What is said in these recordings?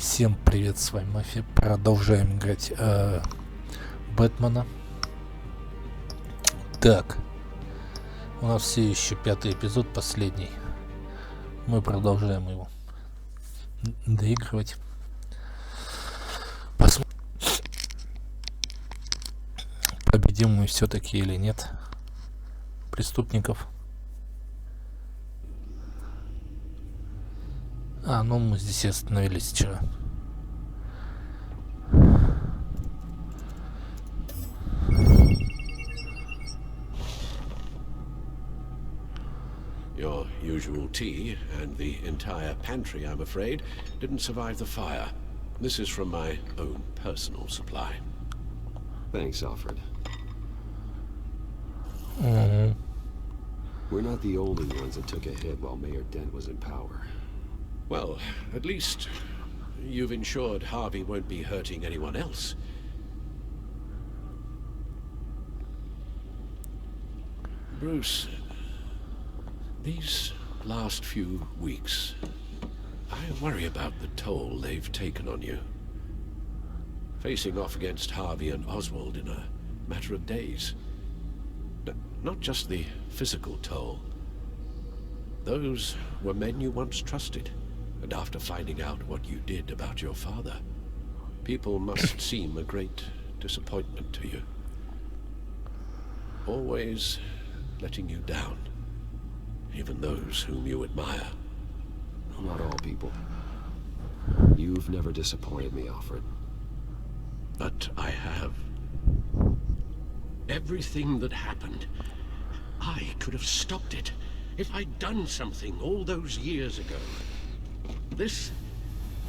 Всем привет, с вами Мафия. Продолжаем играть Бэтмена. Так, у нас все еще 5-й эпизод, последний. Мы продолжаем его доигрывать. Посмотрим, победим мы все-таки или нет преступников. Ну мы здесь и остановились вчера. Your usual tea and the entire pantry, I'm afraid, didn't survive the fire. This is from my own personal supply. Thanks, Alfred. Mm-hmm. We're not the only ones that took a hit while Mayor Dent was in power. Well, at least you've ensured Harvey won't be hurting anyone else. Bruce, these last few weeks, I worry about the toll they've taken on you. Facing off against Harvey and Oswald in a matter of days. Not just the physical toll. Those were men you once trusted, and after finding out what you did about your father, people must seem a great disappointment to you. Always letting you down. Even those whom you admire. Not all people. You've never disappointed me, Alfred. But I have. Everything that happened, I could have stopped it if I'd done something all those years ago. This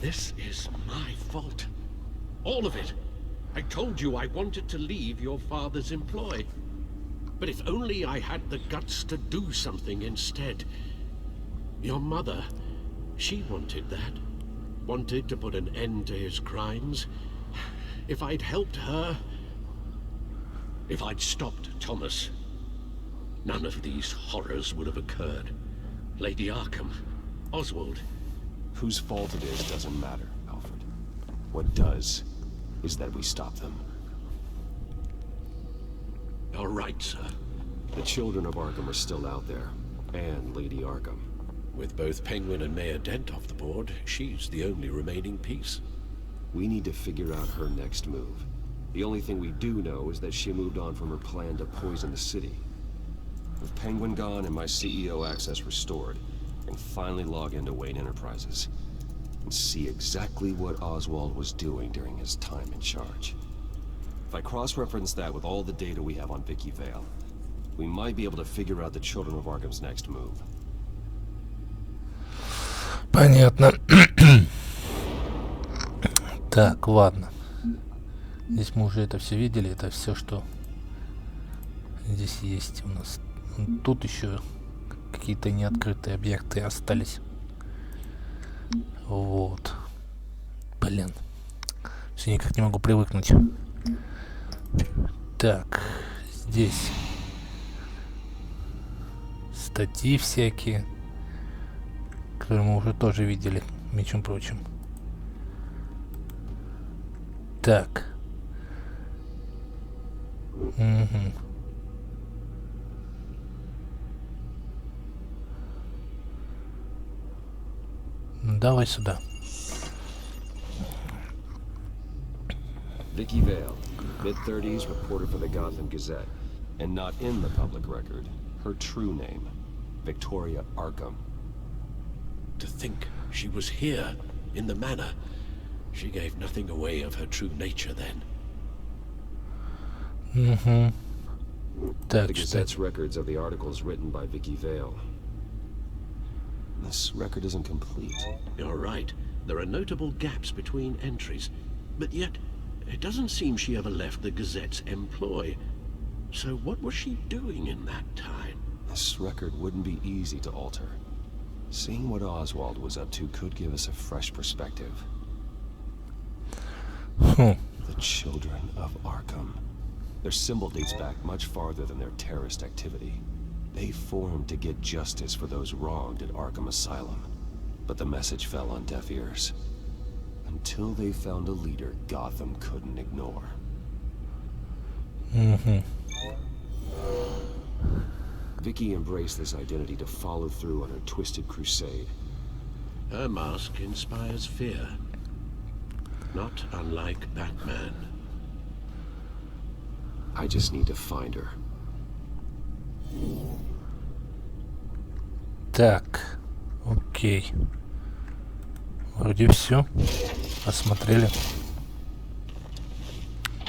is my fault. All of it. I told you I wanted to leave your father's employ. But if only I had the guts to do something instead. Your mother, she wanted that. Wanted to put an end to his crimes. If I'd helped her, if I'd stopped Thomas, none of these horrors would have occurred. Lady Arkham, Oswald. Whose fault it is doesn't matter, Alfred. What does is that we stop them. All right, sir. The children of Arkham are still out there, and Lady Arkham. With both Penguin and Mayor Dent off the board, she's the only remaining piece. We need to figure out her next move. The only thing we do know is that she moved on from her plan to poison the city. With Penguin gone and my CEO access restored, I can finally log into Wayne Enterprises and see exactly what Oswald was doing during his time in charge. If I cross-reference that with all the data we have on Vicky Vale, we might be able to figure out the Children of Arkham's next move. Понятно. Так, ладно. Здесь мы уже это все видели. Это все, что здесь есть у нас. Тут еще какие-то неоткрытые объекты остались. Вот. Блин. Все никак не могу привыкнуть. Так, здесь статьи всякие, которые мы уже тоже видели, между прочим. Так. Угу. Давай сюда. Vicky Vale, mid-30s, reporter for the Gotham Gazette, and not in the public record, her true name, Victoria Arkham. To think she was here, in the manor. She gave nothing away of her true nature then. The Gazette's records of the articles written by Vicky Vale. This record isn't complete. You're right. There are notable gaps between entries. But yet, it doesn't seem she ever left the Gazette's employ. So what was she doing in that time? This record wouldn't be easy to alter. Seeing what Oswald was up to could give us a fresh perspective. The Children of Arkham. Their symbol dates back much farther than their terrorist activity. They formed to get justice for those wronged at Arkham Asylum. But the message fell on deaf ears. until they found a leader Gotham couldn't ignore. Vicky embraced this identity to follow through on her twisted crusade. Her mask inspires fear. Not unlike Batman. I just need to find her. Так, окей. Вроде все. Осмотрели.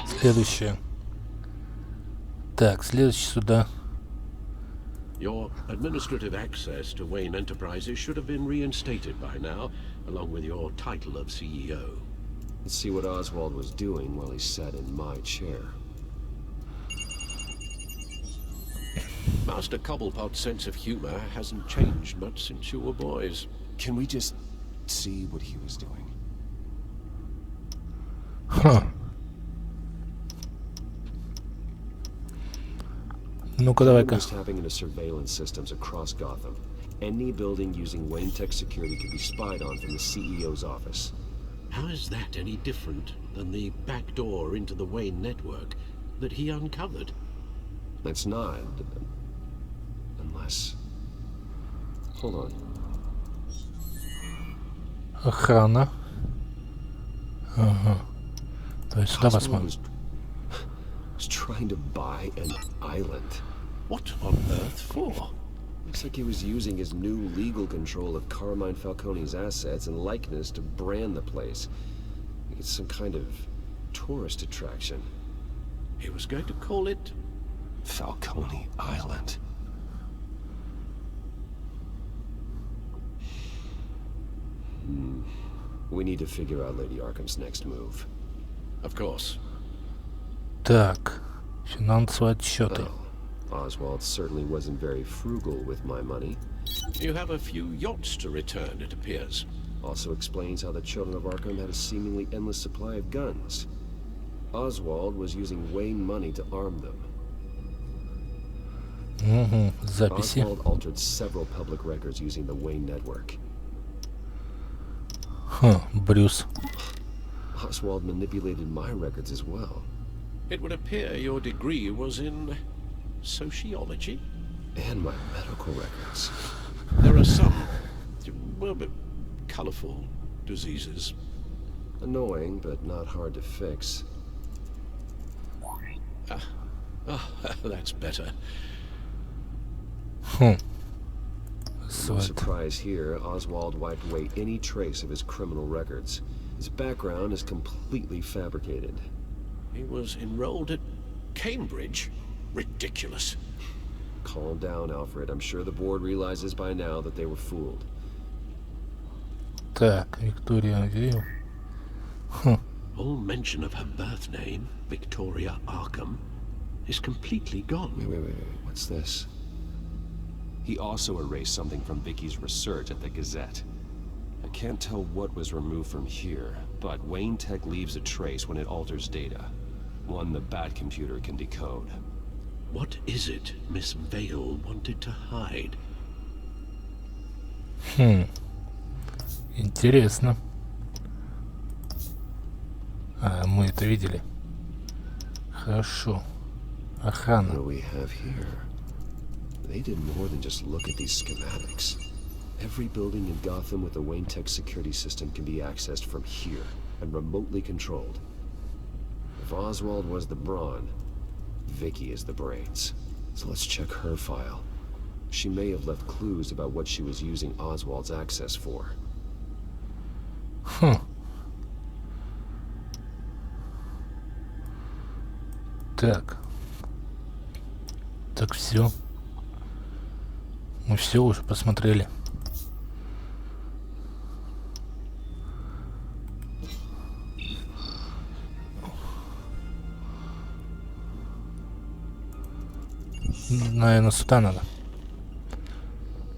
Следующее. Так, следующий сюда. Your administrative access to Wayne Enterprises should have been reinstated by now, along with your title of CEO. Let's see what Oswald was doing while he sat in my chair. Master Cobblepot's sense of humor hasn't changed much since you were boys. Can we just see what he was doing? Ха. Ну-ка, давай-ка. Was tapping into surveillance systems across Gotham. Any building using Wayne Tech security could be spied on from the CEO's office. How is that any different than the back door into the Wayne network that he uncovered? It's not. Unless... Hold on. Охрана. Ага. То есть сюда посмотрим. Was trying to buy an island. What on earth for? Looks like he was using his new legal control of Carmine Falcone's assets and likeness to brand the place. It's some kind of tourist attraction. He was going to call it Falcone Island. We need to figure out Lady Arkham's next move. Of course. Так, финансовые отчеты. Oh, Oswald certainly wasn't very frugal with my money. You have a few yachts to return, it appears. Also explains how the children of Arkham had a seemingly endless supply of guns. Oswald was using Wayne money to arm them. Записи. Oswald altered several public records using the Wayne network. Брюс. Oswald manipulated my records as well. It would appear your degree was in sociology. And my medical records. There are some, well, but colorful diseases. Annoying, but not hard to fix. That's better. No Света. surprise here, Oswald wiped away any trace of his criminal records. His background is completely fabricated. He was enrolled at Cambridge? Ridiculous. Calm down, Alfred. I'm sure the board realizes by now that they were fooled. Так, Виктория Вилл. All mention of her birth name, Victoria Arkham, is completely gone. Wait. What's this? He also erased something from Vicky's research at the Gazette. I can't tell what was removed from here, but Wayne Tech leaves a trace when it alters data. One the Bat computer can decode. What is it Miss Vale wanted to hide? Интересно. Мы это видели. Хорошо. What Охрана. do we have here? They did more than just look at these schematics. Every building in Gotham with a Wayne Tech security system can be accessed from here and remotely controlled. If Oswald was the brawn, Vicky is the brains. So let's check her file. She may have left clues about what she was using Oswald's access for. Так. Так, все. Мы все уже посмотрели. Наверное, сюда надо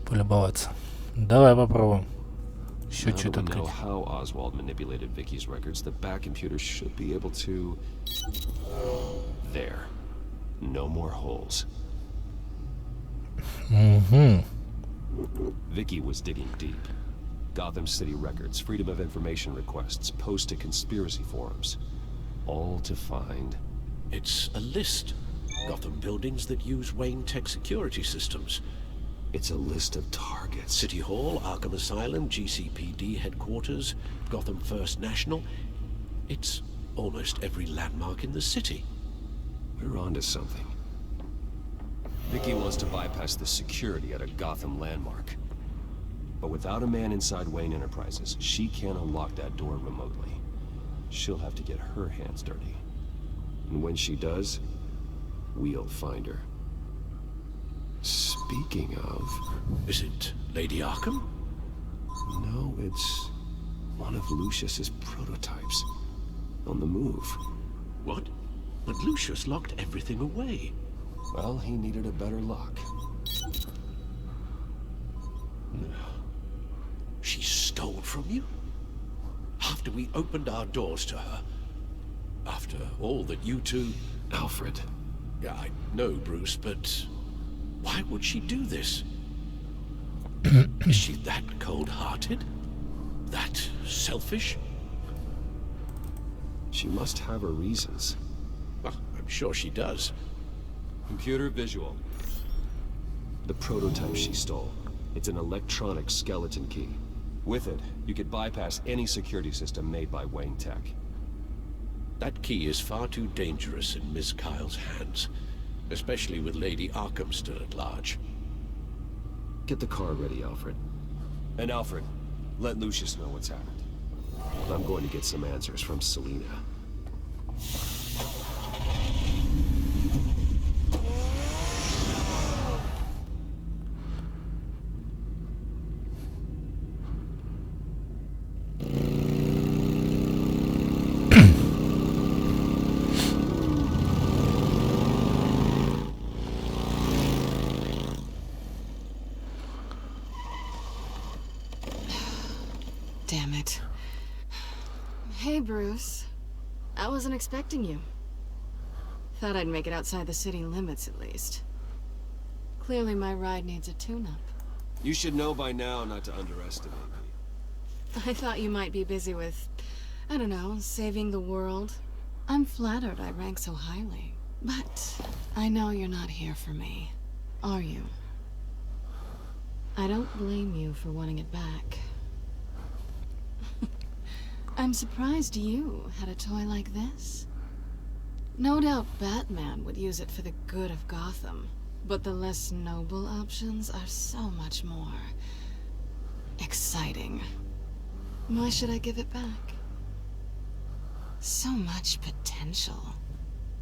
полюбоваться. Давай попробуем. Еще Now that что-то we know открыть. how Oswald manipulated Vicky's records, the Bat computer should be able to... There. No more holes. Vicky was digging deep. Gotham City records, Freedom of Information requests, posts to conspiracy forums. All to find... It's a list. Gotham buildings that use Wayne Tech security systems. It's a list of targets. City Hall, Arkham Asylum, GCPD headquarters, Gotham First National. It's almost every landmark in the city. We're onto something. Vicky wants to bypass the security at a Gotham landmark. But without a man inside Wayne Enterprises, she can't unlock that door remotely. She'll have to get her hands dirty. And when she does, we'll find her. Speaking of... Is it Lady Arkham? No, it's one of Lucius's prototypes. On the move. What? But Lucius locked everything away. Well, he needed a better lock. She stole from you? After we opened our doors to her? After all that you two... Alfred. Yeah, I know, Bruce, but... why would she do this? Is she that cold-hearted? That selfish? She must have her reasons. Well, I'm sure she does. Computer visual. The prototype she stole. It's an electronic skeleton key. With it, you could bypass any security system made by Wayne Tech. That key is far too dangerous in Miss Kyle's hands, especially with Lady Arkham still at large. Get the car ready, Alfred. And Alfred, let Lucius know what's happened. I'm going to get some answers from Selina. Damn it. Hey, Bruce. I wasn't expecting you. Thought I'd make it outside the city limits, at least. Clearly my ride needs a tune-up. You should know by now not to underestimate me. I thought you might be busy with, I don't know, saving the world. I'm flattered I rank so highly. But I know you're not here for me, are you? I don't blame you for wanting it back. I'm surprised you had a toy like this. No doubt Batman would use it for the good of Gotham, but the less noble options are so much more exciting. Why should I give it back? So much potential.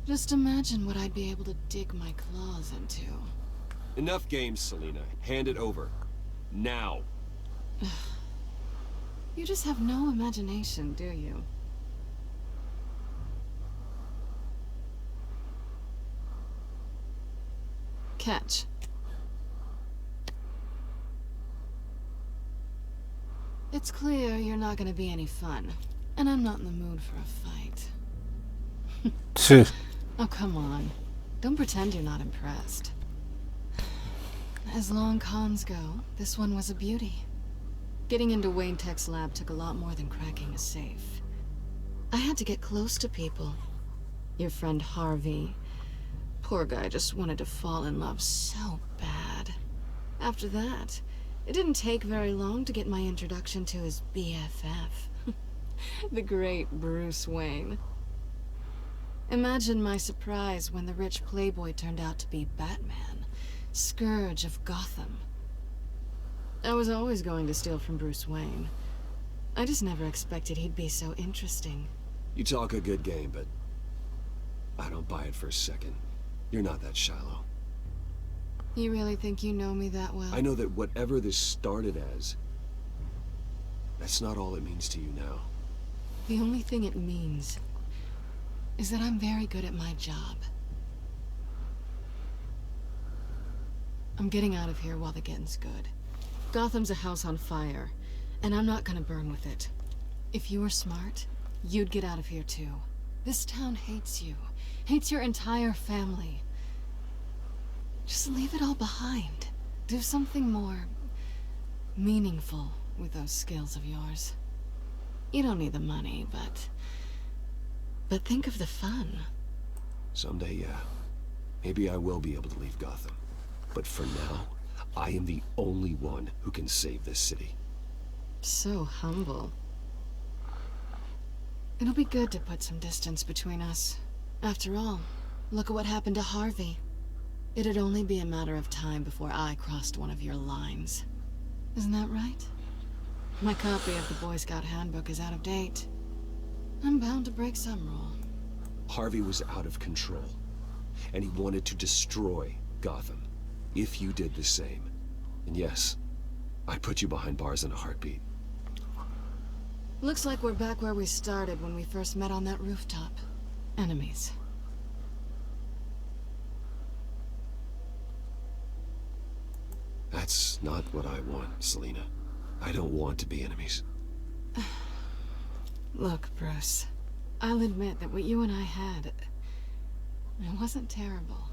Just imagine what I'd be able to dig my claws into. Enough games, Selina. Hand it over. Now. You just have no imagination, do you? Catch. It's clear you're not gonna be any fun, and I'm not in the mood for a fight. Oh, come on. Don't pretend you're not impressed. As long cons go, this one was a beauty. Getting into Wayne Tech's lab took a lot more than cracking a safe. I had to get close to people. Your friend Harvey. Poor guy just wanted to fall in love so bad. After that, it didn't take very long to get my introduction to his BFF. The great Bruce Wayne. Imagine my surprise when the rich playboy turned out to be Batman, Scourge of Gotham. I was always going to steal from Bruce Wayne. I just never expected he'd be so interesting. You talk a good game, but I don't buy it for a second. You're not that shallow. You really think you know me that well? I know that whatever this started as, that's not all it means to you now. The only thing it means is that I'm very good at my job. I'm getting out of here while the getting's good. Gotham's a house on fire, and I'm not gonna burn with it. If you were smart, you'd get out of here too. This town hates you, hates your entire family. Just leave it all behind. Do something more meaningful with those skills of yours. You don't need the money, but think of the fun. Someday, yeah. Maybe I will be able to leave Gotham. But for now, I am the only one who can save this city. So humble. It'll be good to put some distance between us. After all, look at what happened to Harvey. It'd only be a matter of time before I crossed one of your lines. Isn't that right? My copy of the Boy Scout Handbook is out of date. I'm bound to break some rule. Harvey was out of control, and he wanted to destroy Gotham. If you did the same, and yes, I'd put you behind bars in a heartbeat. Looks like we're back where we started when we first met on that rooftop. Enemies. That's not what I want, Selina. I don't want to be enemies. Look, Bruce. I'll admit that what you and I had, it wasn't terrible.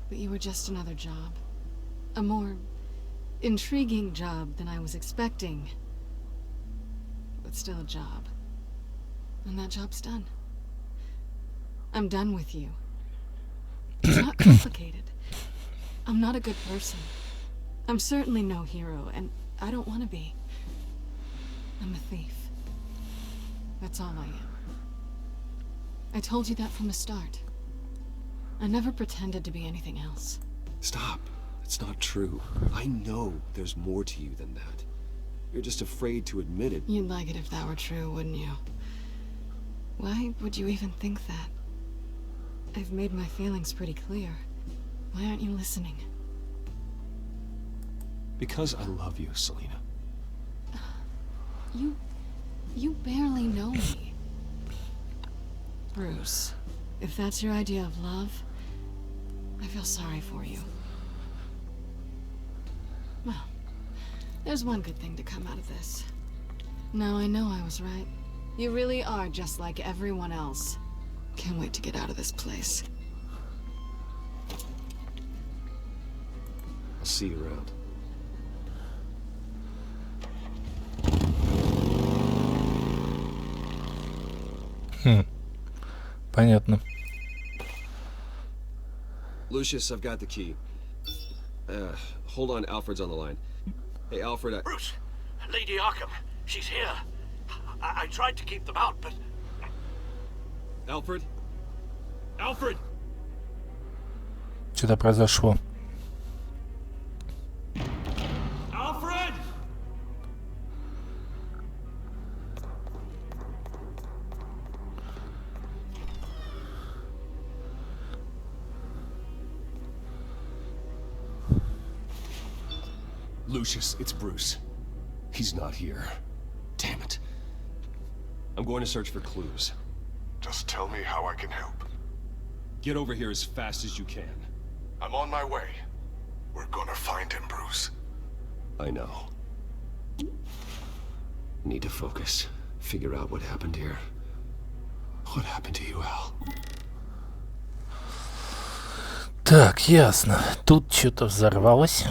But you were just another job. A more intriguing job than I was expecting. But still a job. And that job's done. I'm done with you. It's not complicated. I'm not a good person. I'm certainly no hero, and I don't want to be. I'm a thief. That's all I am. I told you that from the start. I never pretended to be anything else. Stop. It's not true. I know there's more to you than that. You're just afraid to admit it. You'd like it if that were true, wouldn't you? Why would you even think that? I've made my feelings pretty clear. Why aren't you listening? Because I love you, Selina. You barely know me. Bruce, if that's your idea of love, I feel sorry for you. Well, there's one good thing to come out of this. Now I know I was right. You really are just like everyone else. Can't wait to get out of this place. I'll see you around. Понятно. Lucius, I've got the key. Hold on, Alfred's on the line. Hey, Alfred, Bruce, Lady Arkham, she's here. I tried to keep them out, but... Alfred? Alfred! Что-то произошло. Alfred! Lucius, it's Bruce. He's not here. Damn it. I'm going to search for clues. Just tell me how I can help. Get over here as fast as you can. I'm on my way. We're gonna find him, Bruce. I know. Need to focus. Figure out what happened here. What happened to you, Al? Так, ясно. Тут что-то взорвалось.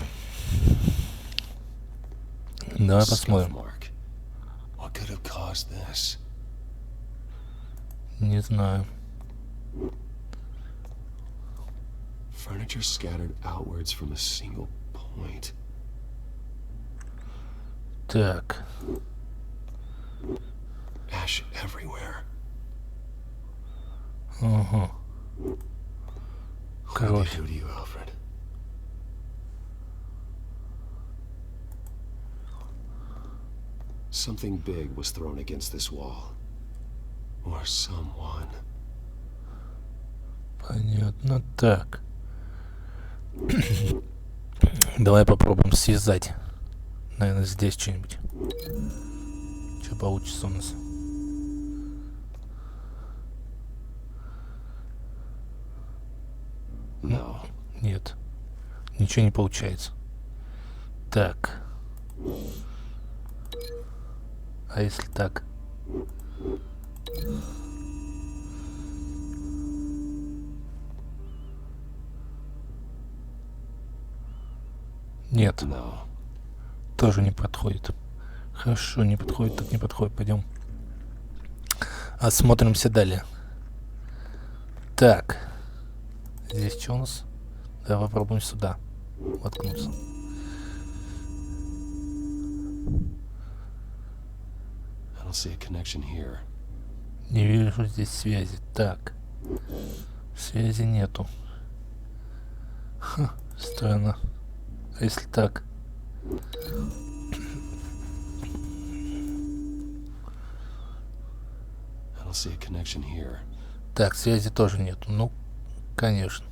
Давай посмотрим. What could have caused this? Не знаю. Furniture scattered outwards from a single point. Так. Ash everywhere. Ага. What did Кровь. they do to you, Alfred? Something big was thrown against this wall. Or someone. Понятно. Так. Давай попробуем связать. Наверное, здесь что-нибудь. Что получится у нас? No. Нет. Ничего не получается. Так. А если так? Нет. No. Тоже не подходит. Хорошо, не подходит, так не подходит. Пойдем. Осмотримся далее. Так. Здесь что у нас? Давай попробуем сюда воткнуться. I don't see a connection here. Не вижу здесь связи. Так. Связи нету. Ха, странно. А если так? I don't see a connection here. Так, связи тоже нету. Ну, конечно.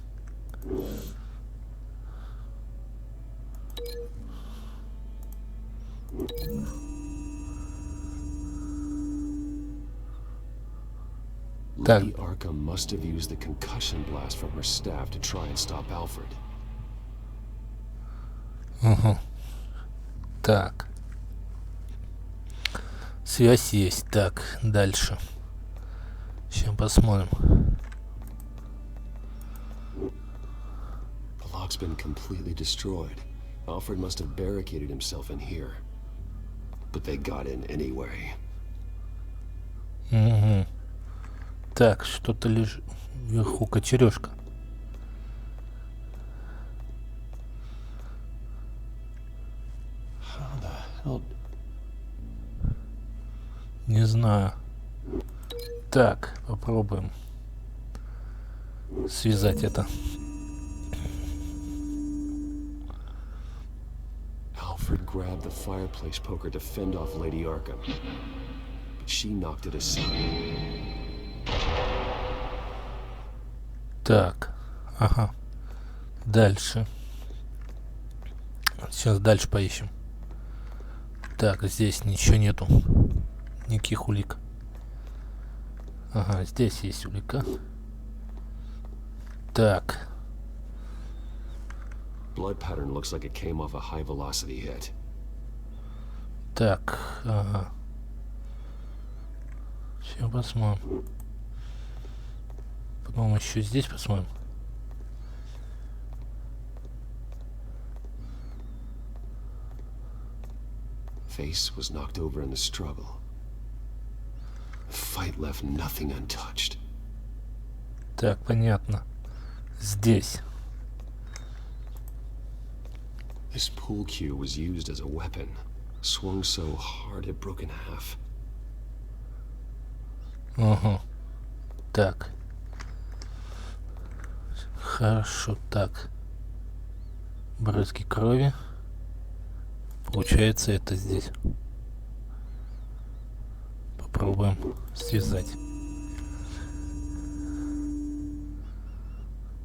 Lady Arkham must have used the concussion blast from her staff to try and stop Alfred. Угу. Так. Связь есть. Так, дальше. Сейчас посмотрим. The lock's been completely destroyed. Alfred must have barricaded himself in here. But they got in anyway. Угу. Так, что-то лежит вверху, кочережка. How the hell? Не знаю. Так, попробуем связать это. Alfred grabbed the fireplace poker to fend off Lady Arkham. But she knocked it aside. Так, ага. Дальше. Сейчас дальше поищем. Так, здесь ничего нету. Никаких улик. Ага, здесь есть улика. Так. Blood pattern looks like it came off a high velocity hit. Так, ага. Сейчас посмотрим. Потом еще здесь посмотрим. Face was knocked over in the struggle. The fight left nothing untouched. Так, понятно. Здесь. This pool cue was used as a weapon. Swung so hard it broke in half. Ага. Так. Хорошо, так. Брызги крови. Получается, это здесь. Попробуем связать.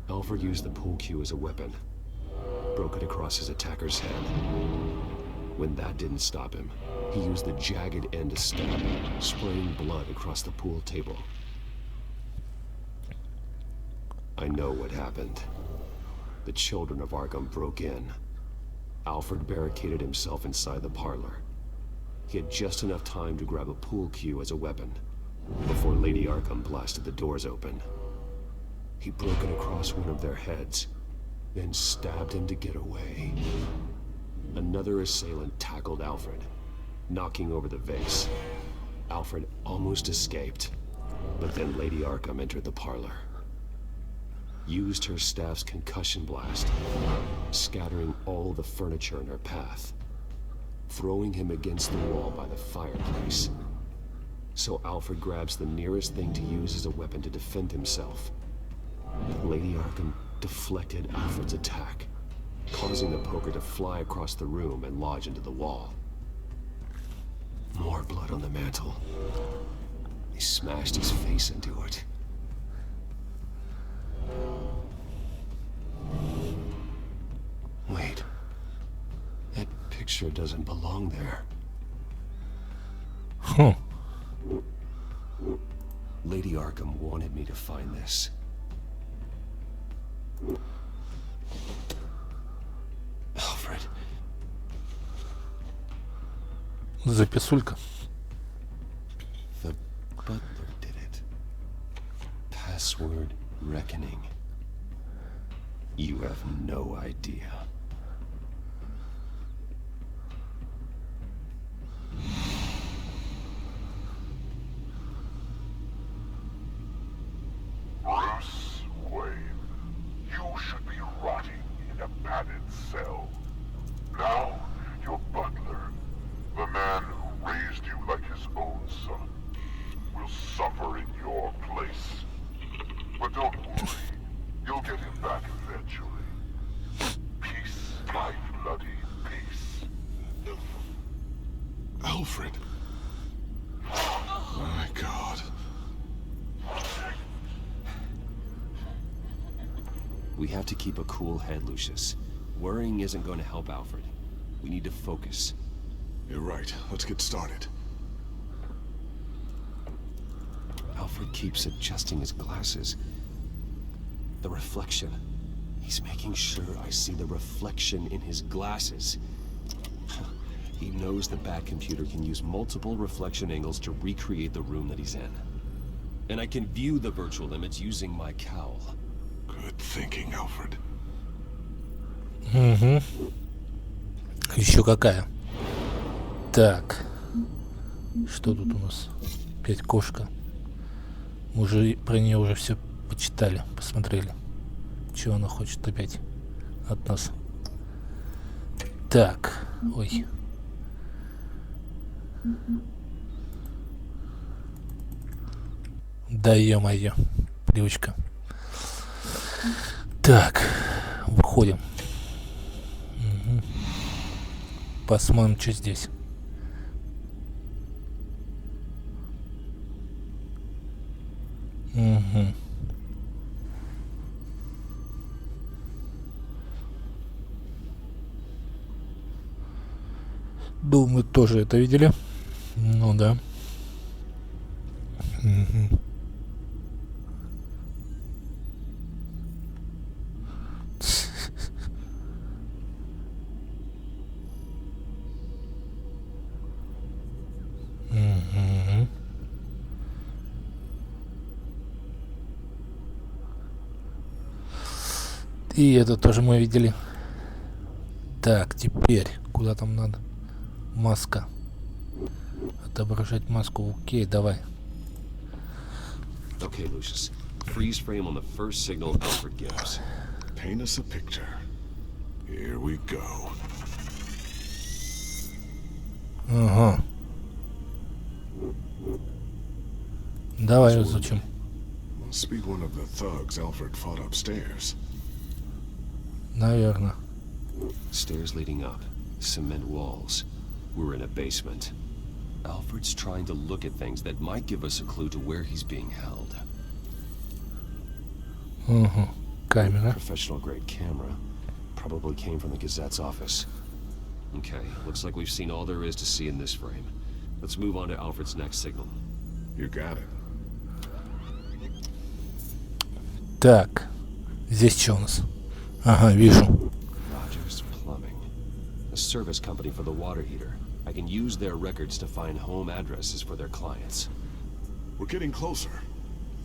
Alfred used the pool cue as a weapon. Broke it across his attacker's head. When that didn't stop him, he used the jagged end to stab him, spraying blood across the pool table. I know what happened. The children of Arkham broke in. Alfred barricaded himself inside the parlor. He had just enough time to grab a pool cue as a weapon before Lady Arkham blasted the doors open. He broke it across one of their heads, then stabbed him to get away. Another assailant tackled Alfred, knocking over the vase. Alfred almost escaped, but then Lady Arkham entered the parlor. Used her staff's concussion blast, scattering all the furniture in her path, throwing him against the wall by the fireplace. So Alfred grabs the nearest thing to use as a weapon to defend himself. Lady Arkham deflected Alfred's attack, causing the poker to fly across the room and lodge into the wall. More blood on the mantle. He smashed his face into it. Wait. That picture doesn't belong there. Хм. Lady Arkham wanted me to find this. Alfred. Записулька. The butler did it. Password reckoning. You have no idea. will suffer in your place. But don't worry, you'll get him back eventually. Peace, my bloody peace. Alfred. My God. We have to keep a cool head, Lucius. Worrying isn't going to help Alfred. We need to focus. You're right. Let's get started. Alfred keeps adjusting his glasses. The reflection. He's making sure I see the reflection in his glasses. He knows the Batcomputer can use multiple reflection angles to recreate the room that he's in. And I can view the virtual image using my cowl. Good thinking, Alfred. Угу. Еще какая? Так. Что тут у нас? Опять кошка. Мы уже про нее уже все почитали, посмотрели. Чего она хочет опять от нас? Так. Ой. Да ё-моё. Привычка. Так. Выходим. Угу. Посмотрим, что здесь. Угу. Думаю, тоже это видели. Ну да. Угу. Угу. И это тоже мы видели. Так, теперь куда там надо? Маска. Отображать маску. Окей, давай. Okay, Lucius. Freeze frame on the first signal Alfred gives. Paint us a picture. Here we go. Ага. Давай изучим. Must be one of the thugs Alfred fought upstairs. Наверное. Stairs leading up. Cement walls. We're in a basement. Alfred's trying to look at things that might give us a clue to where he's being held. Угу. Камера. Professional grade camera. Probably came from the Gazette's office. Okay, looks like we've seen all there is to see in this frame. Let's move on to Alfred's next signal. You got it. Так. Здесь что у нас? Ага, вижу. Rogers Plumbing. A service company for the water heater. I can use their records to find home addresses for their clients. We're getting closer.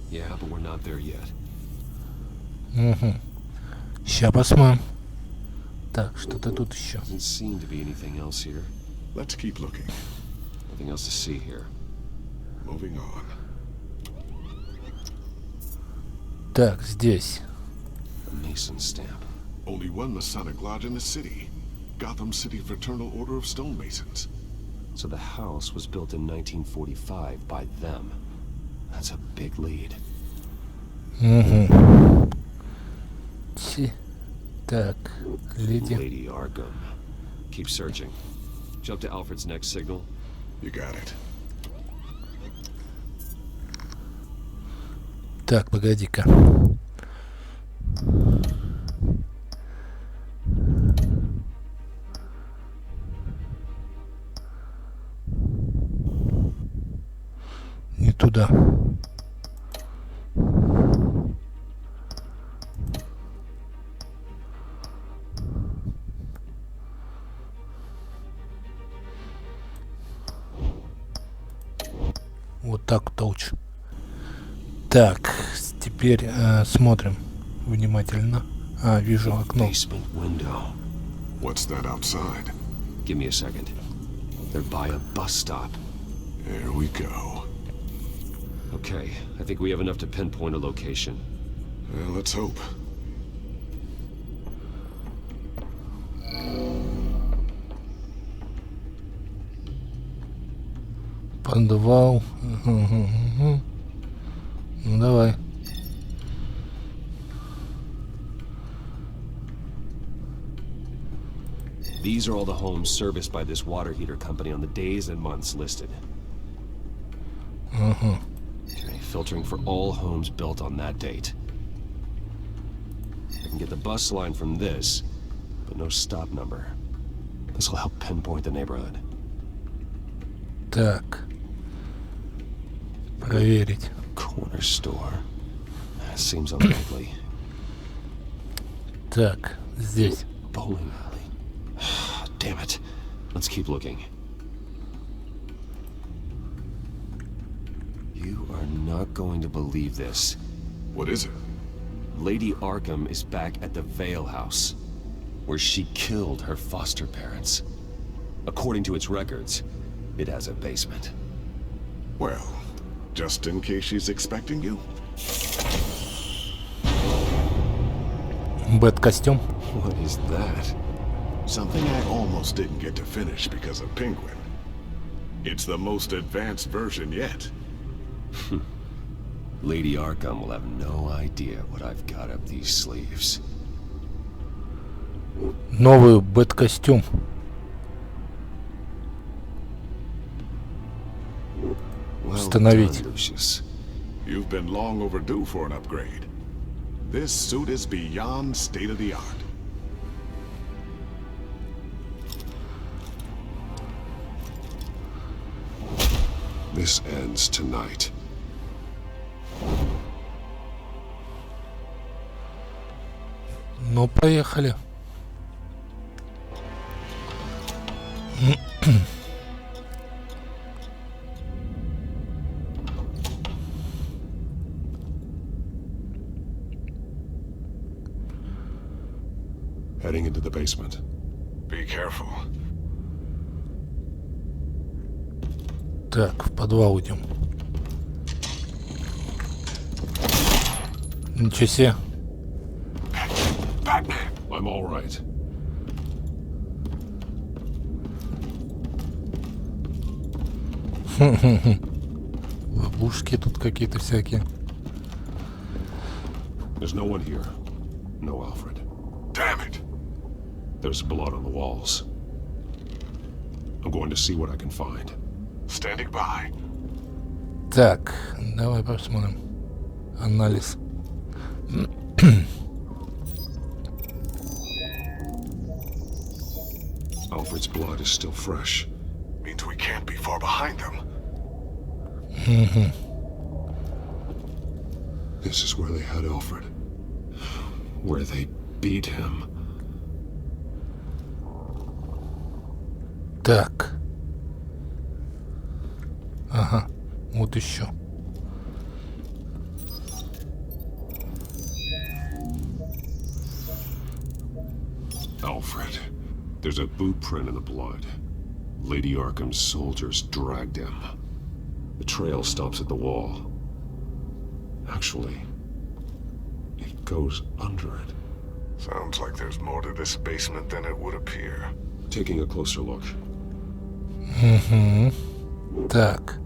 Yeah, but we're not there yet. Угу. Сейчас посмотрим. Так, что-то тут еще. Doesn't seem to be anything else here. Let's keep looking. Nothing else to see here. Moving on. Так, здесь. A Mason stamp. Only one Masonic lodge in the city. Gotham City Fraternal Order of Stonemasons. So the house was built in 1945 by them. That's a big lead. Угу. Так, леди. Lady Arkham. Keep searching. Jump to Alfred's next signal. You got it. Так, погоди-ка. Не туда. Вот так вот лучше. Так, теперь смотрим внимательно. А, вижу окно. Basement window. What's that outside? Give me a second. They're by a bus stop. There we go. Okay, I think we have enough to pinpoint a location. Well, let's hope. Подвал. Угу. Ну давай. These are all the homes serviced by this water heater company on the days and months listed. Угу. Okay, filtering for all homes built on that date. I can get the bus line from this, but no stop number. This will help pinpoint the neighborhood. Так. Проверить. Corner store. Seems unlikely. Так, здесь. Bowling alley. Damn it. Let's keep looking. You are not going to believe this. What is it? Lady Arkham is back at the Vale House, where she killed her foster parents. According to its records, it has a basement. Well, just in case she's expecting you. Бэт-костюм. What is that? Something I almost didn't get to finish because of Penguin. It's the most advanced version yet. Lady Arkham will have no idea what I've got up these sleeves. Новый бэт-костюм. Well Установить. done, Lucius. You've been long overdue for an upgrade. This suit is beyond state-of-the-art. This ends tonight. Ну, поехали. Heading into the basement. Be careful. Так, в подвал идем. Ничего себе. I'm all right. Ловушки тут какие-то всякие. There's no one here. No Alfred. Damn it! There's blood on the walls. I'm going to see what I can find. Standing by. Так, давай посмотрим. Анализ. Alfred's blood is still fresh. Means we can't be far behind them. This is where they had Alfred. Where they beat him. Так. Ага, вот еще. Alfred. There's a boot print in the blood. Lady Arkham's soldiers dragged him. The trail stops at the wall. Actually, it goes under it. Sounds like there's more to this basement than it would appear. Taking a closer look. Так.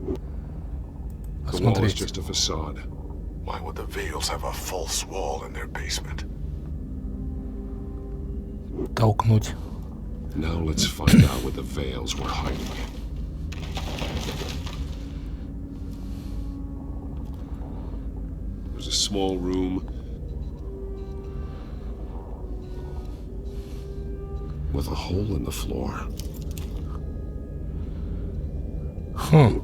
The wall is Посмотреть. just a facade. Why would the Vales have a false wall in their basement? Толкнуть. Now let's find out what the Vales were hiding. There's a small room with a hole in the floor. A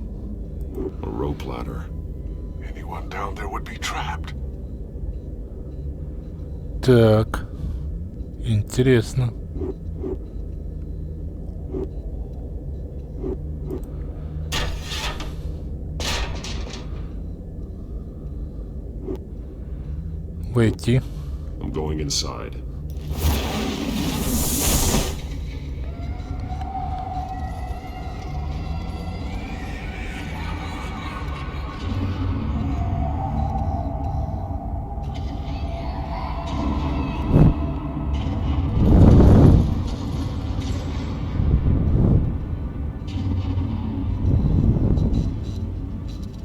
rope ladder. Anyone down there would be trapped. Так. Интересно. Войти. I'm going inside.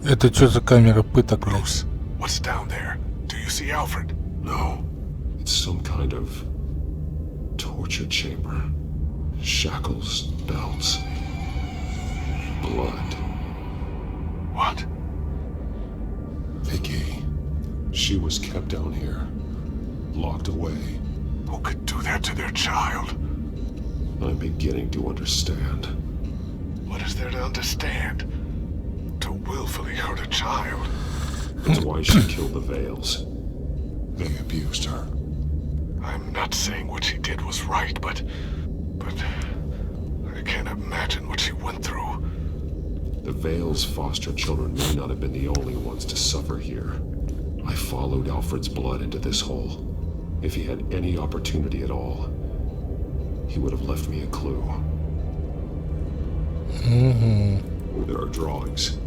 Это что за камера пыток, блядь? Bruce, what's down there? Do you see Alfred? No. It's some kind of torture chamber. Shackles, belts, blood. What? Vicky. She was kept down here. Locked away. Who could do that to their child? I'm beginning to understand. What is there to understand? To willfully hurt a child? That's why she killed the Veils. They abused her. I'm not saying what she did was right, but I can't imagine what she went through. The Veils' foster children may not have been the only ones to suffer here. I followed Alfred's blood into this hole. If he had any opportunity at all, he would have left me a clue. There are drawings.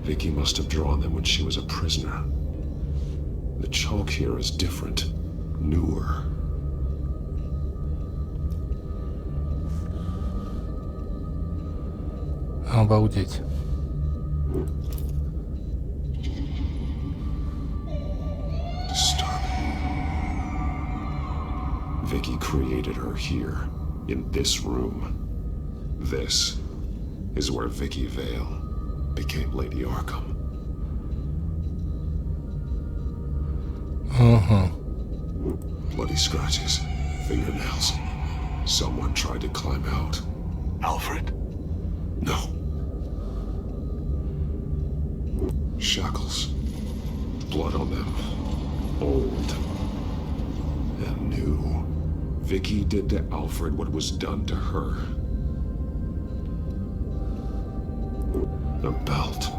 Vicky must have drawn them when she was a prisoner. The chalk here is different, newer. Обалдеть. Disturbing. Vicky created her here, in this room. This is where Vicky Vale became Lady Arkham. Bloody scratches, fingernails. Someone tried to climb out. Alfred? No. Shackles. Blood on them. Old. And new. Vicky did to Alfred what was done to her. A belt.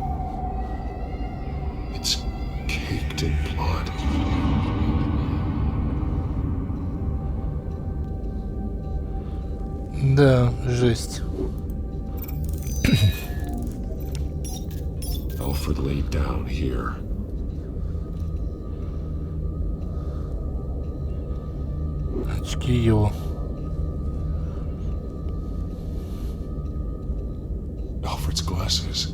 It's caked in blood. Да, жесть. Alfred laid down here. Очки его. Alfred's glasses.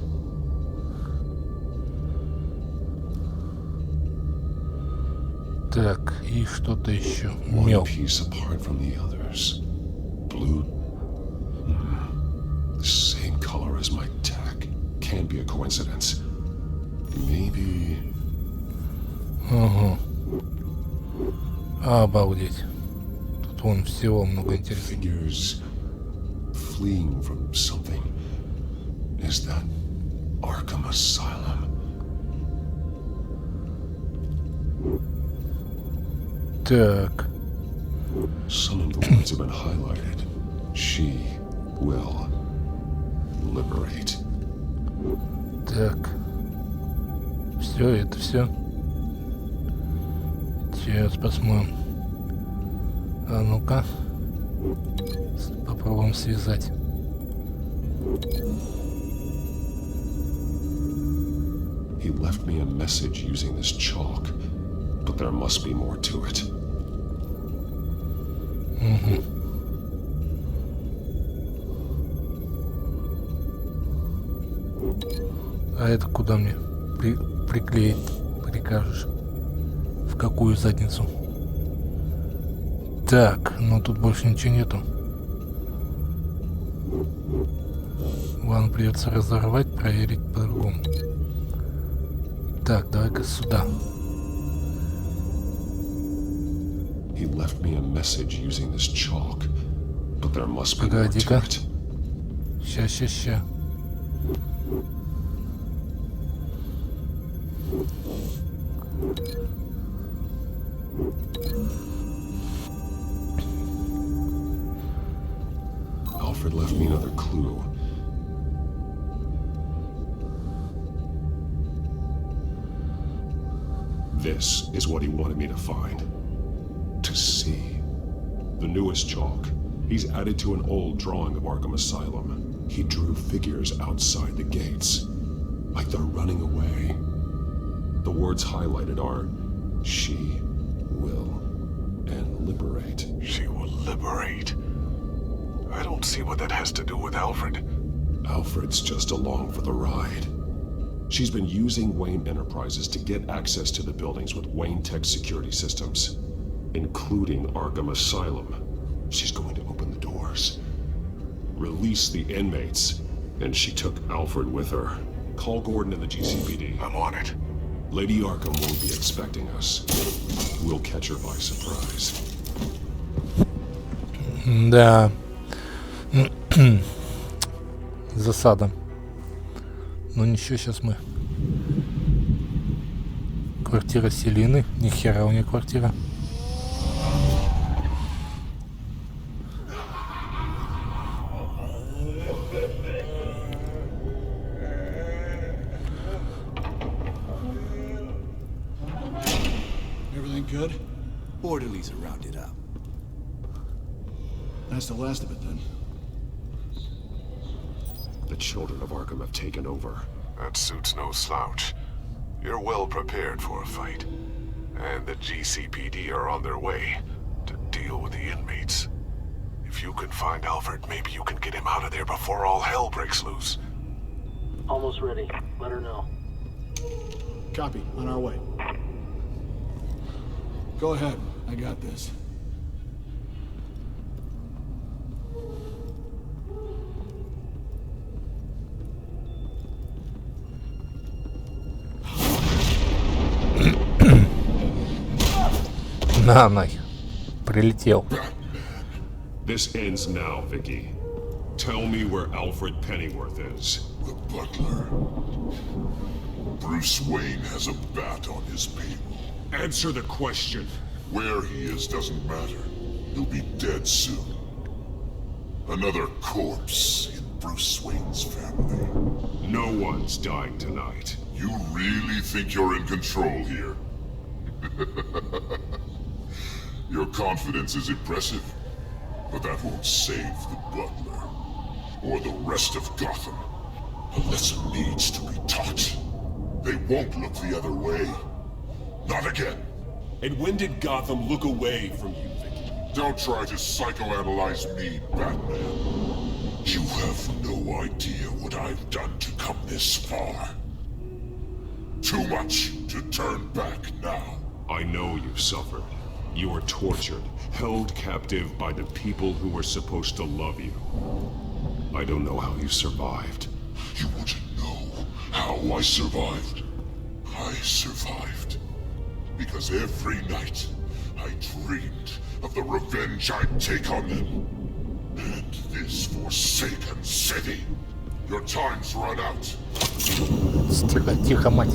Так, и что-то еще. One Мел. piece apart from the others. Blue. The same color as my tech. Can't be a coincidence. Maybe. Ага. Обалдеть. Тут вон всего много интересного. Figures fleeing from something. Is that Arkham Asylum? Так. Some of the words have been highlighted. She will liberate. Так. Все, это все. Сейчас посмотрим. А ну-ка. Попробуем связать. He left me a message using this chalk, but there must be more to it. А это куда мне приклеить прикажешь? В какую задницу? Так, ну тут больше ничего нету. Ладно, придется разорвать, проверить по-другому. Так, давай-ка сюда. He left me a message using this chalk, but there must be more to Погоди-ка. it. Ща. Alfred left me another clue. This is what he wanted me to find. To see. The newest chalk. He's added to an old drawing of Arkham Asylum. He drew figures outside the gates. Like they're running away. The words highlighted are, she will, and liberate. She will liberate. I don't see what that has to do with Alfred. Alfred's just along for the ride. She's been using Wayne Enterprises to get access to the buildings with Wayne Tech security systems, including Arkham Asylum. She's going to open the doors, release the inmates, and she took Alfred with her. Call Gordon and the GCPD. I'm on it. Lady Arkham won't be expecting us. We'll catch her by surprise. Да. Засада. Ну ничего, сейчас мы. Квартира Селины. Ни хера у нее квартира. Everything good? Orderlies are rounded up. That's the last of it then. The children of Arkham have taken over. That suit's no slouch. You're well prepared for a fight. And the GCPD are on their way to deal with the inmates. If you can find Alfred, maybe you can get him out of there before all hell breaks loose. Almost ready. Let her know. Copy. On our way. Go ahead. I got this. На, нахер. Прилетел. This ends now, Vicky. Tell me where Alfred Pennyworth is. The butler. Bruce Wayne has a bat on his payroll. Answer the question. Where he is doesn't matter. He'll be dead soon. Another corpse in Bruce Wayne's family. No one's dying tonight. You really think you're in control here? Your confidence is impressive, but that won't save the butler. Or the rest of Gotham. A lesson needs to be taught. They won't look the other way. Not again. And when did Gotham look away from you, Vicky? Don't try to psychoanalyze me, Batman. You have no idea what I've done to come this far. Too much to turn back now. I know you suffered. You were tortured, held captive by the people who were supposed to love you. I don't know how you survived. You want to know how I survived? I survived because every night I dreamed of the revenge I'd take on them. And this forsaken city. Your time's run out. Тихо, тихо, мать.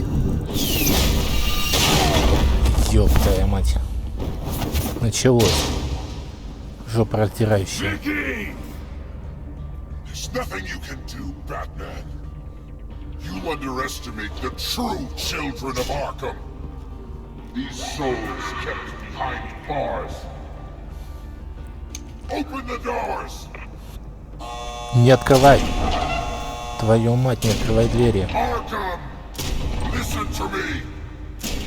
Ёб твоя мать. Началось. Жопа раздирающая. There's nothing you can do, Batman. You underestimate the true children of Arkham. These souls kept behind bars. Open the doors! Не открывай. Твою мать, не открывай двери. Arkham! Listen to me!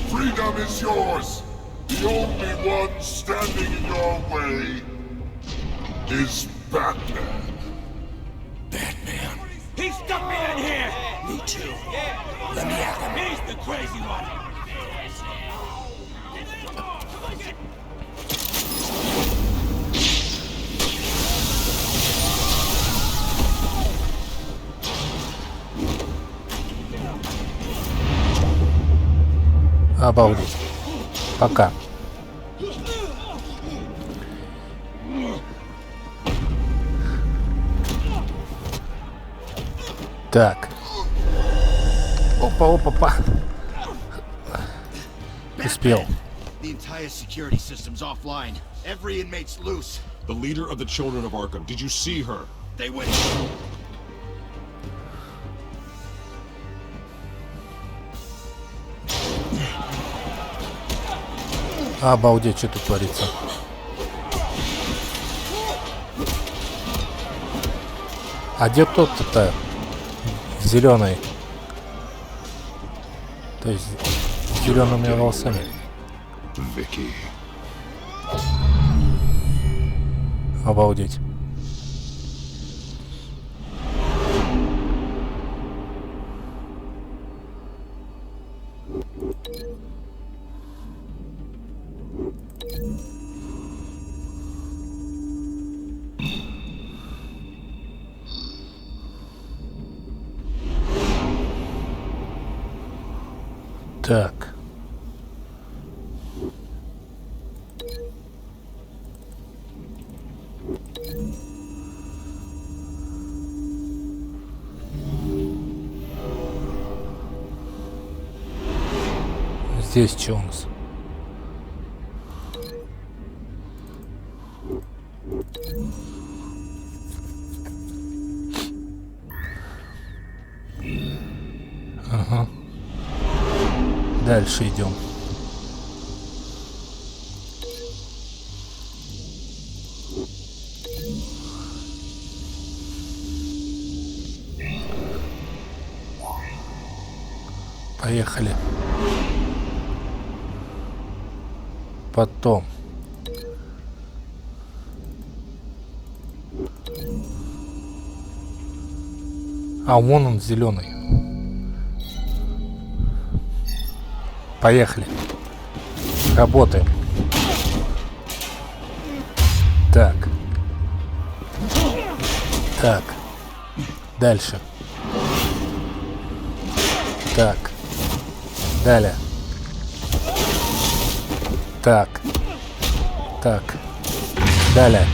Freedom is yours! The only one standing in your way is Batman. Batman. He stuck me in here! Me too. Let me at him. He's the crazy one! Обалдеть. Пока. Так. Опа, опа, опа. Успел. The entire security system's offline. Every inmate's loose. The leader of the children of Arkham, did you see her? They went. Обалдеть, что тут творится. А где тот-то в зеленой? То есть с зелеными волосами. Vicky. Обалдеть. Так. Здесь что у нас? Ага. Дальше идем. Поехали. Потом. А, вон он, зеленый. Поехали. Работаем. Так. Так. Дальше. Так. Далее. Так. Так. Далее.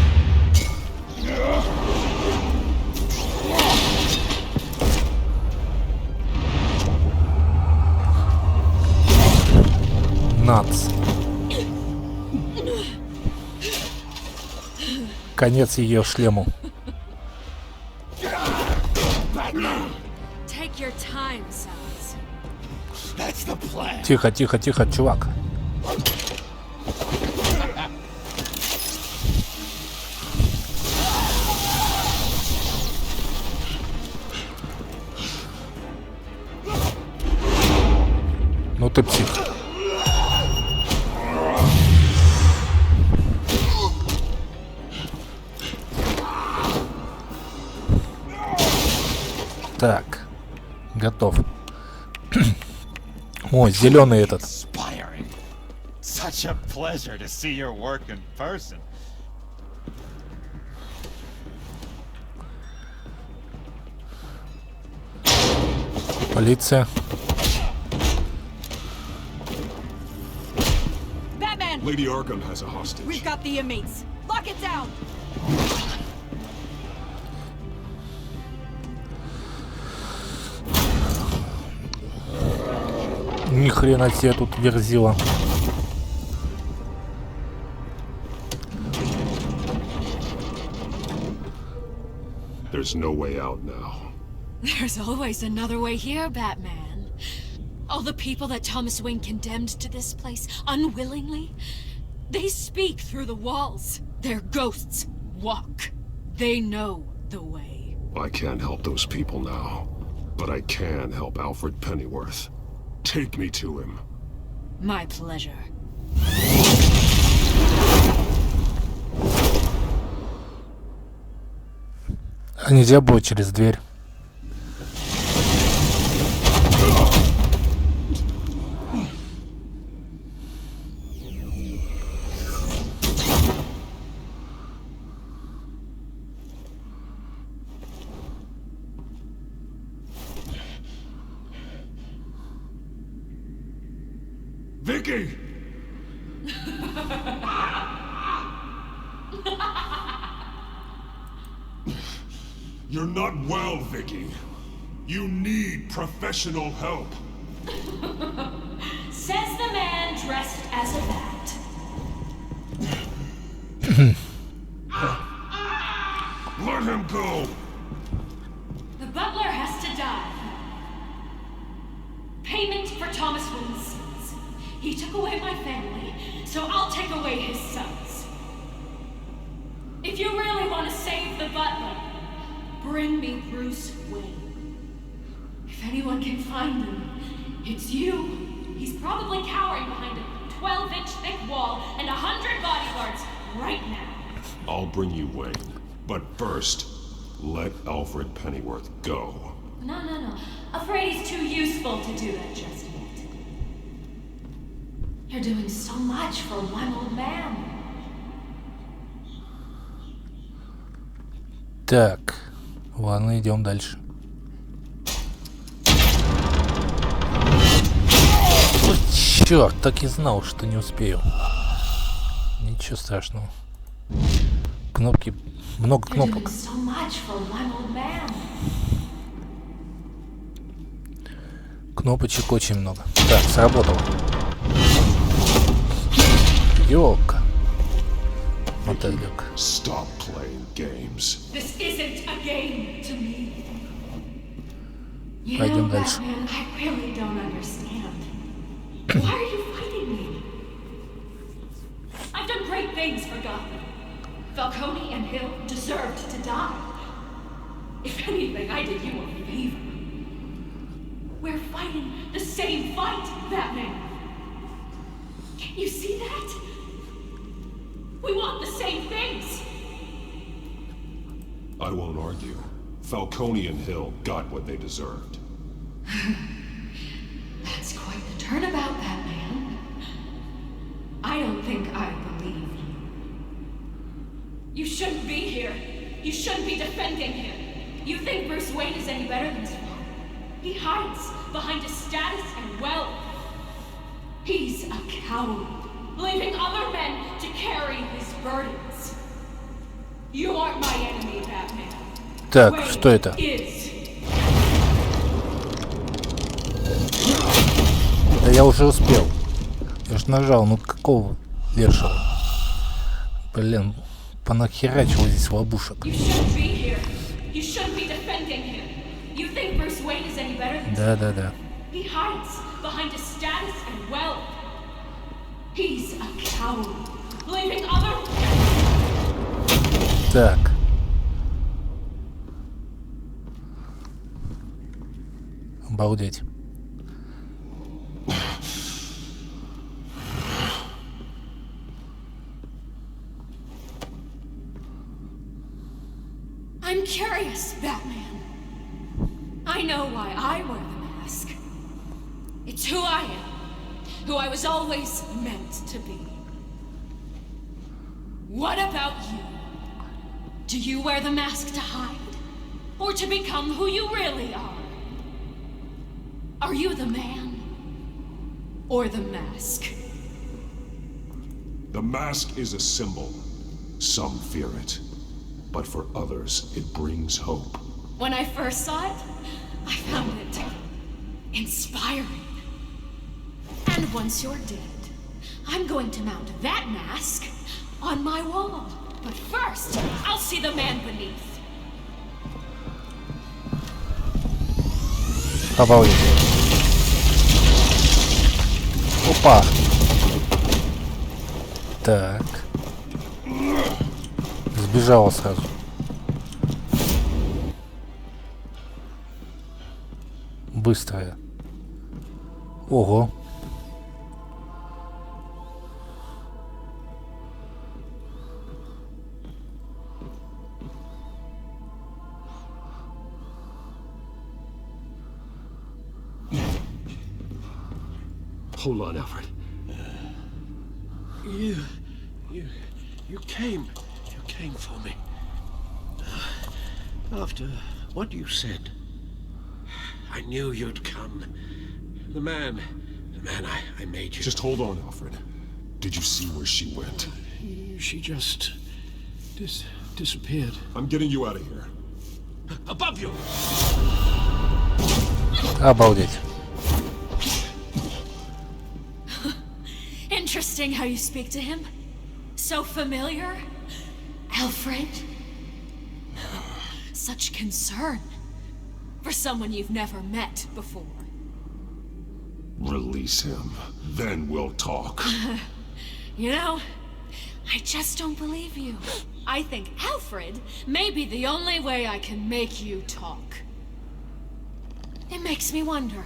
Нац. Конец ее шлему. Тихо, тихо, тихо, чувак. Ну ты псих. Так, готов. Ой, зеленый этот. Such a pleasure to see your work in person. Полиция. Batman! Lady Arkham has a hostage. We've got the inmates. Lock it down. Ни хрена себе тут верзила. There's no way out now. There's always another way here, Batman. All the people that Thomas Wayne condemned to this place unwillingly, they speak through the walls. Their ghosts walk. They know the way. I can't help those people now, but I can help Alfred Pennyworth. Take me to him. My pleasure. А нельзя было через дверь? Vicky! You're not well, Vicky. You need professional help. Says the man dressed as a bat. Let him go! The butler has to die. Payment for Thomas Wayne's sins. He took away my family, so I'll take away his sons. If you really want to save the butler, bring me Bruce Wayne. If anyone can find him, it's you. He's probably cowering behind a 12-inch thick wall and 100 bodyguards right now. I'll bring you Wayne. But first, let Alfred Pennyworth go. No. Afraid he's too useful to do that just yet. You're doing so much for one old man. Так, ладно, идем дальше. Черт, так и знал, что не успею. Ничего страшного. Кнопки. Много кнопок. Кнопочек очень много. Так, сработало. Ёлка. Мотылек. Stop playing games. This isn't a game to me. You Пойдем know, дальше. Batman, I really don't understand. Why are you fighting me? I've done great things for Gotham. Falcone and Hill deserved to die. If anything, I did you a favor. We're fighting the same fight, Batman. Can you see that? We want the same things. I won't argue. Falcone and Hill got what they deserved. That's quite the turnabout, Batman. I don't think I believe you. You shouldn't be here. You shouldn't be defending him. You think Bruce Wayne is any better than his father? He hides behind his status and wealth. He's a coward, leaving other men to carry his burdens. You aren't my enemy, Batman. Так, что это? Да я уже успел. Я ж нажал, ну какого лешего? Блин, понахерачивал здесь ловушек. Да. Так. Обалдеть. I'm curious, Batman. I know why I wear the mask. It's who I am, who I was always meant to be. What about you? Do you wear the mask to hide, or to become who you really are? Are you the man, or the mask? The mask is a symbol. Some fear it. But for others, it brings hope. When I first saw it, I found it inspiring. And once you're dead, I'm going to mount that mask on my wall. But first, I'll see the man beneath. Обалдеть. Опа. Так. Сбежала сразу. Быстрая. Ого. Hold on, Alfred. You came for me. After what you said, I knew you'd come. The man I made you. Just hold on, Alfred. Did you see where she went? She just disappeared. I'm getting you out of here. Above you! Обалдеть. Interesting how you speak to him. So familiar. Alfred. Such concern for someone you've never met before. Release him. Then we'll talk. You know, I just don't believe you. I think Alfred may be the only way I can make you talk. It makes me wonder,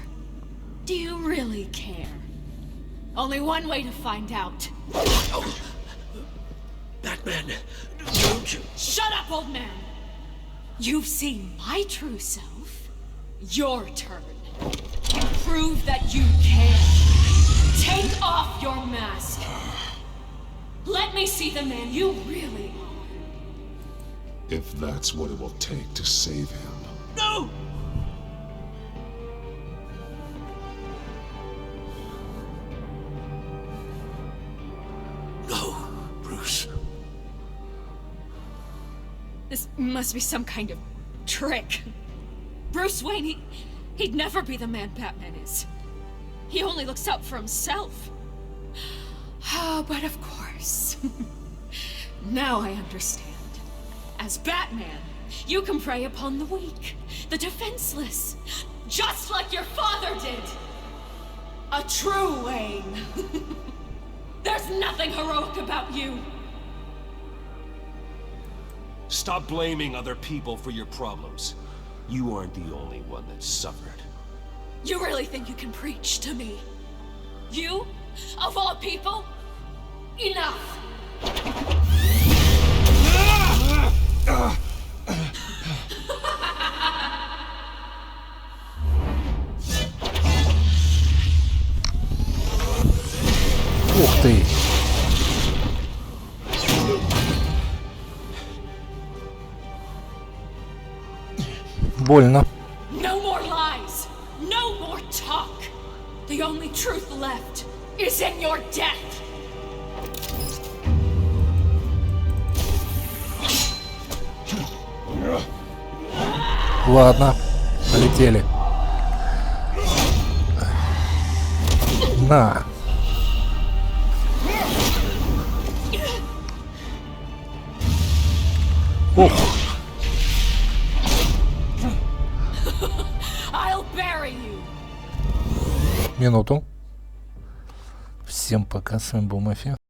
do you really care? Only one way to find out. Oh. Batman, don't you? Shut up, old man! You've seen my true self. Your turn. Prove that you care. Take off your mask. Let me see the man you really are. If that's what it will take to save him. No! This must be some kind of trick. Bruce Wayne, he'd never be the man Batman is. He only looks out for himself. Oh, but of course. Now I understand. As Batman, you can prey upon the weak, the defenseless, just like your father did. A true Wayne. There's nothing heroic about you. Stop blaming other people for your problems. You aren't the only one that suffered. You really think you can preach to me? You? Of all people? Enough! Ух ты! Больно. No more lies! No more talk! The only truth left is in your death! Ладно, полетели. На. Ох. I'll bury you. Минуту. Всем пока, с вами был Мафия.